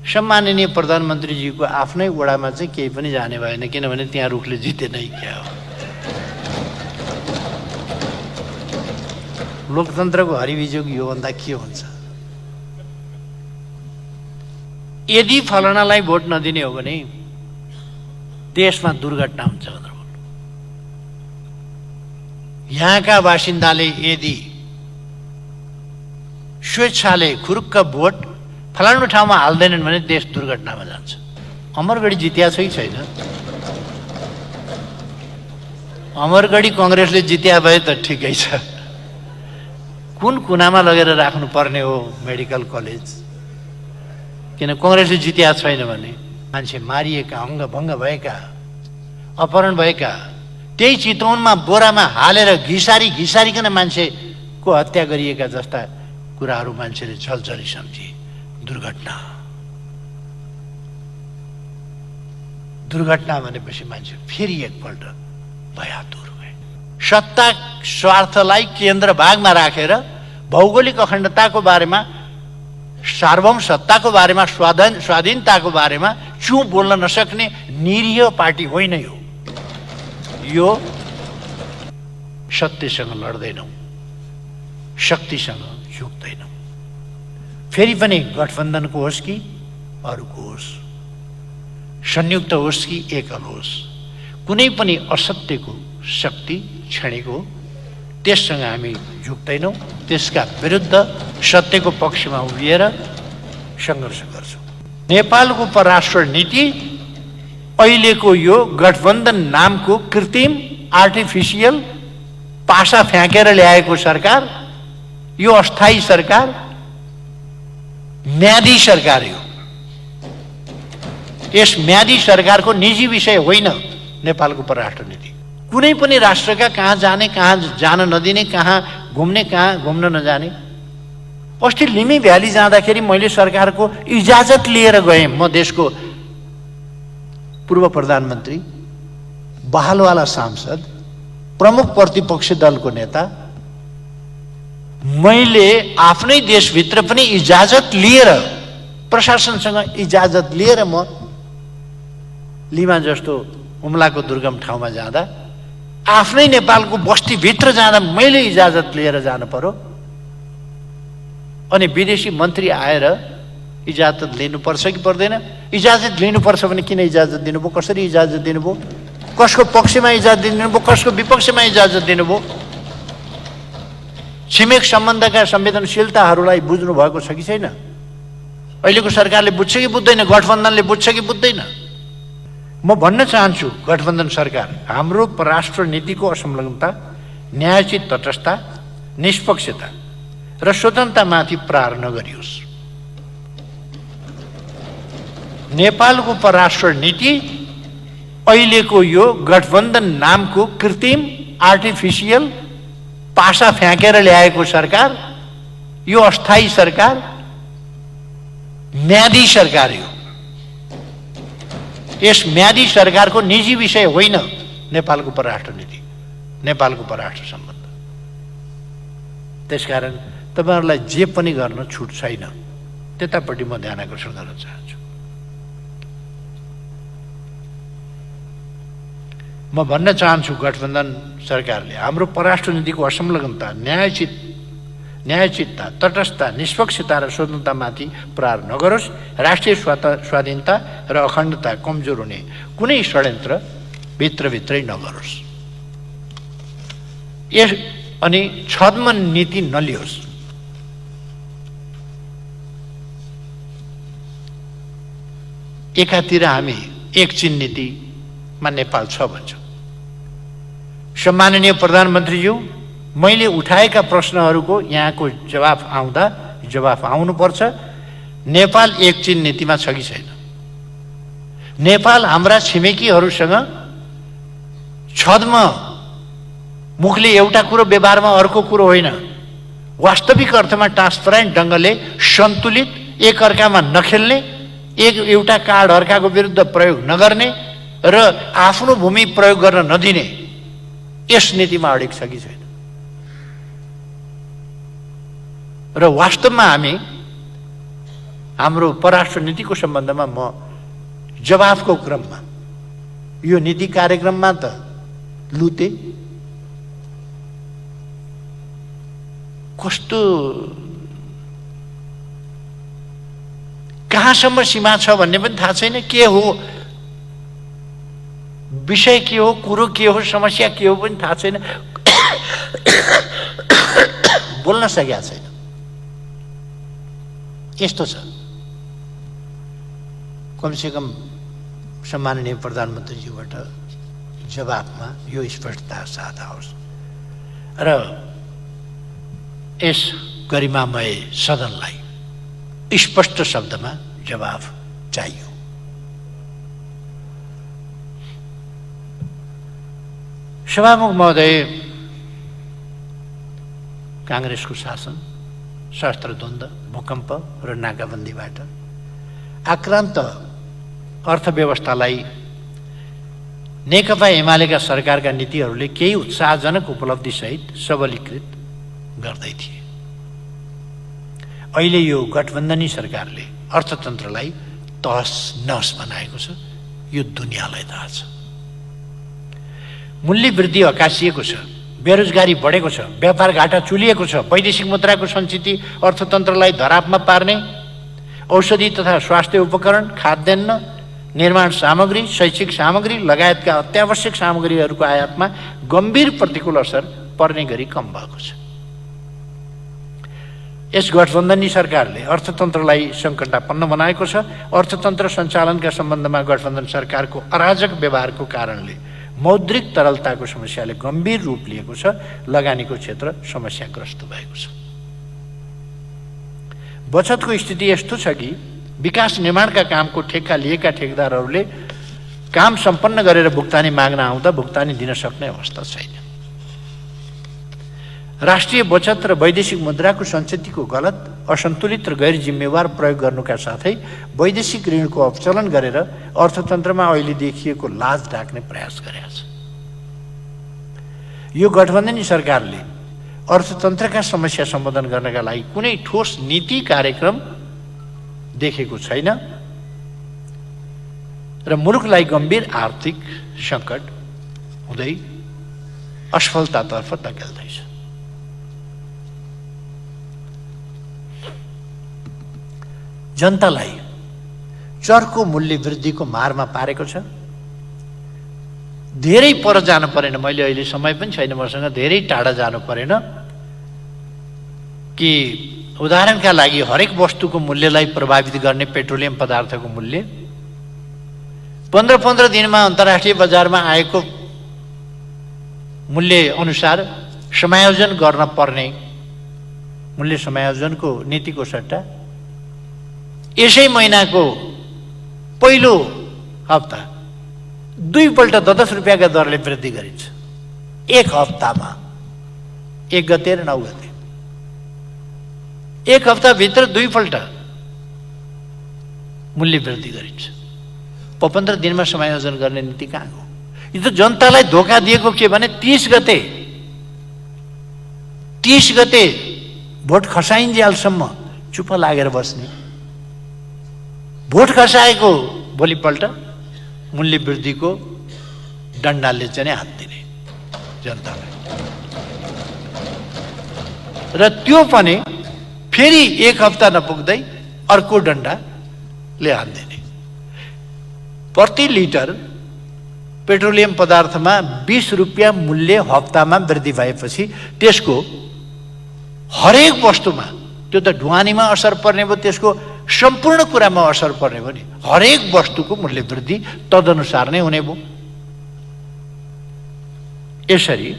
सम्माननीय प्रधानमन्त्रीजीको आफ्नै वडामा चाहिँ केही पनि जाने भएन, किनभने त्यहाँ रुखले जिते नै क्या हो। लोकतन्त्रको हरिविजोग योभन्दा के हुन्छ? यदि फलानालाई भोट नदिने हो भने देशमा दुर्घटना हुन्छ भनेर भन्नु। यहाँका बासिन्दाले यदि स्वेच्छाले खुरुक्क भोट फलानु ठाउँमा हाल्दैनन् भने देश दुर्घटनामा जान्छ। अमरगढी जित्या छ कि छैन? अमरगढी कांग्रेसले जित्या भए त ठिकै छ। कुन कुनामा लगेर राख्नु पर्ने हो मेडिकल कलेज? किन कांग्रेसले जित्या छैन भने मान्छे मारिएका, अङ्गभङ्ग भएका, अपहरण भएका, त्यही चितवनमा बोरामा हालेर घिसारिकन मान्छेको हत्या गरिएका जस्ता कुराहरू मान्छेले छलछली सम्झे। दुर्घटना भनेपछि मान्छे फेरि एकपल्ट भयातुर भए। सत्ता स्वार्थलाई केन्द्र भागमा राखेर भौगोलिक अखण्डताको बारेमा, सार्वभौम सत्ताको बारेमा, स्वाधीनताको बारेमा चुप बोल्न नसक्ने निरीह पार्टी होइन यो। सत्यसँग लड्दैनौँ, शक्तिसँग झुक्दैनौँ। फेरि पनि गठबन्धनको होस् कि अरूको होस्, संयुक्त होस् कि एकल होस्, कुनै पनि असत्यको शक्ति क्षणिको, त्यससँग हामी झुक्दैनौँ। त्यसका विरुद्ध सत्यको पक्षमा उभिएर सङ्घर्ष गर्छौँ। नेपालको परराष्ट्र नीति अहिलेको यो गठबन्धन नामको कृत्रिम आर्टिफिसियल पासा फ्याँकेर ल्याएको सरकार, यो अस्थायी सरकार, म्यादी सरकार हो। यस म्यादी सरकारको निजी विषय होइन नेपालको परराष्ट्र नीति। कुनै पनि राष्ट्रका कहाँ जाने, कहाँ जान नदिने, कहाँ घुम्ने, कहाँ घुम्न नजाने। अस्ति लिमी भ्याली जाँदाखेरि मैले सरकारको इजाजत लिएर गएँ। म देशको पूर्व प्रधानमन्त्री, बहालवाला सांसद, प्रमुख प्रतिपक्षी दलको नेता, मैले आफ्नै देशभित्र पनि इजाजत लिएर, प्रशासनसँग इजाजत लिएर म लिमा जस्तो हुम्लाको दुर्गम ठाउँमा जाँदा, आफ्नै नेपालको बस्तीभित्र जाँदा मैले इजाजत लिएर जानु पर्यो। अनि विदेशी मन्त्री आएर इजाजत लिनुपर्छ कि पर्दैन? इजाजत लिनुपर्छ भने किन इजाजत दिनुभयो? कसरी इजाजत दिनुभयो? कसको पक्षमा इजाजत दिनुभयो? कसको विपक्षमा इजाजत दिनुभयो? छिमेक सम्बन्धका संवेदनशीलताहरूलाई बुझ्नु भएको छ कि छैन? अहिलेको सरकारले बुझ्छ कि बुझ्दैन? गठबन्धनले बुझ्छ कि बुझ्दैन? म भन्न चाहन्छु गठबन्धन सरकार, हाम्रो परराष्ट्र नीतिको असंलग्नता, न्यायोचित तटस्थता, निष्पक्षता र स्वतन्त्रतामाथि प्रहार नगरियोस्। नेपालको परराष्ट्र नीति अहिलेको यो गठबन्धन नामको कृत्रिम आर्टिफिसियल पासा फ्याँकेर ल्याएको सरकार, यो अस्थायी सरकार, म्यादी सरकार हो। यस म्यादी सरकारको निजी विषय होइन नेपालको परराष्ट्र नीति, नेपालको परराष्ट्र सम्बन्ध। त्यसकारण तपाईहरुलाई जे पनि गर्न छुट छैन, त्यतापट्टि म ध्यान आकर्षण गर्न चाहन्छु। म भन्न चाहन्छु गठबन्धन सरकारले हाम्रो परराष्ट्र नीतिको असंलग्नता, न्यायोचितता, तटस्थता, निष्पक्षता र स्वतन्त्रतामाथि प्रहार नगरोस्। राष्ट्रिय स्वाधीनता र अखण्डता कमजोर हुने कुनै षड्यन्त्र भित्रभित्रै नगरोस्। अनि छद्म नीति नलियोस्। एकातिर हामी एक चीन नीतिमा नेपाल छ भन्छौँ। सम्माननीय प्रधानमन्त्रीज्यू, मैले उठाएका प्रश्नहरूको यहाँको जवाफ आउनुपर्छ। नेपाल एक चीन नीतिमा छ कि छैन? नेपाल हाम्रा छिमेकीहरूसँग छद्म मुखले एउटा कुरो व्यवहारमा अर्को कुरो होइन, वास्तविक अर्थमा ट्रान्सपरेन्ट ढङ्गले सन्तुलित, एक अर्कामा नखेल्ने, एउटा कार्ड अर्काको विरुद्ध प्रयोग नगर्ने र आफ्नो भूमि प्रयोग गर्न नदिने, यस नीतिमा अडिग छ कि छैन? र वास्तवमा हामी हाम्रो परराष्ट्र नीतिको सम्बन्धमा म जवाफको क्रममा यो नीति कार्यक्रममा त लुते कस्तो कहाँसम्म सीमा छ भन्ने पनि थाहा छैन, के हो विषय, के हो कुरो, के हो समस्या, के हो पनि थाहा छैन, बोल्न सकेका छैन। यस्तो छ। कमसेकम सम्माननीय प्रधानमन्त्रीज्यूबाट जवाफमा यो स्पष्टता साथ आओस् र यस गरिमामय सदनलाई स्पष्ट शब्दमा जवाफ चाहियो। सभामुख महोदय, कांग्रेसको शासन सशस्त्र द्वन्द्व, भूकम्प र नाकाबन्दीबाट आक्रान्त अर्थव्यवस्थालाई नेकपा एमालेका सरकारका नीतिहरूले केही उत्साहजनक उपलब्धिसहित सबलीकृत गर्दै थिए। अहिले यो गठबन्धनी सरकारले अर्थतन्त्रलाई तहस नहस बनाएको छ, यो दुनियाँलाई थाहा छ। मूल्य वृद्धि अकासिएको छ, बेरोजगारी बढेको छ, व्यापार घाटा चुलिएको छ, वैदेशिक मुद्राको सञ्चिति अर्थतन्त्रलाई धरापमा पार्ने, औषधि तथा स्वास्थ्य उपकरण, खाद्यान्न, निर्माण सामग्री, शैक्षिक सामग्री लगायतका अत्यावश्यक सामग्रीहरूको आयातमा गम्भीर प्रतिकूल असर पर्ने गरी कम भएको छ। यस गठबन्धनी सरकारले अर्थतन्त्रलाई सङ्कटापन्न बनाएको छ। अर्थतन्त्र सञ्चालनका सम्बन्धमा गठबन्धन सरकारको अराजक व्यवहारको कारणले मौद्रिक तरलताको समस्याले गम्भीर रूप लिएको छ। लगानीको क्षेत्र समस्याग्रस्त भएको छ। बचतको स्थिति यस्तो छ कि विकास निर्माणका कामको ठेक्का लिएका ठेकेदारहरूले काम सम्पन्न गरेर भुक्तानी माग्न आउँदा भुक्तानी दिन सक्ने अवस्था छैन। राष्ट्रिय बचत र वैदेशिक मुद्राको सञ्चितिको गलत, असन्तुलित र गैर जिम्मेवार प्रयोग गर्नुका साथै वैदेशिक ऋणको अपचलन गरेर अर्थतन्त्रमा अहिले देखिएको लाज ढाक्ने प्रयास गरेका छ। यो गठबन्धनी सरकारले अर्थतन्त्रका समस्या सम्बोधन गर्नका लागि कुनै ठोस नीति कार्यक्रम देखेको छैन र मुलुकलाई गम्भीर आर्थिक सङ्कट हुँदै असफलतातर्फ धकेल्दैछ। जनतालाई चर्को मूल्य वृद्धिको मारमा पारेको छ। धेरै पर जानु परेन, मैले अहिले समय पनि छैन मसँग, धेरै टाढा जानु परेन कि उदाहरणका लागि हरेक वस्तुको मूल्यलाई प्रभावित गर्ने पेट्रोलियम पदार्थको मूल्य 15-15 दिनमा अन्तर्राष्ट्रिय बजारमा आएको मूल्य अनुसार समायोजन गर्न पर्ने मूल्य समायोजनको नीतिको सट्टा यसै महिनाको पहिलो हप्ता 2 पल्ट 10 रुपियाँका दरले वृद्धि गरिन्छ। एक हप्तामा, 1 गते र 9 गते, एक हप्ताभित्र 2 पल्ट मूल्य वृद्धि गरिन्छ। 15 दिनमा समायोजन गर्ने नीति कहाँ हो? यो त जनतालाई धोका दिएको के भने 30 गते भोट खसाइन्जेलसम्म चुप लागेर बस्ने, भोट खसाएको भोलिपल्ट मूल्य वृद्धिको डन्डाले चाहिँ हात दिने जनतालाई, र त्यो पनि फेरि 1 हप्ता नपुग्दै अर्को डन्डाले हात दिने। प्रति लिटर पेट्रोलियम पदार्थमा 20 रुपियाँ मूल्य हप्तामा वृद्धि भएपछि त्यसको हरेक वस्तुमा, त्यो त ढुवानीमा असर पर्ने भयो, त्यसको सम्पूर्ण कुरामा असर पर्ने भयो नि। हरेक वस्तुको मूल्य वृद्धि तदनुसार नै हुने भयो। यसरी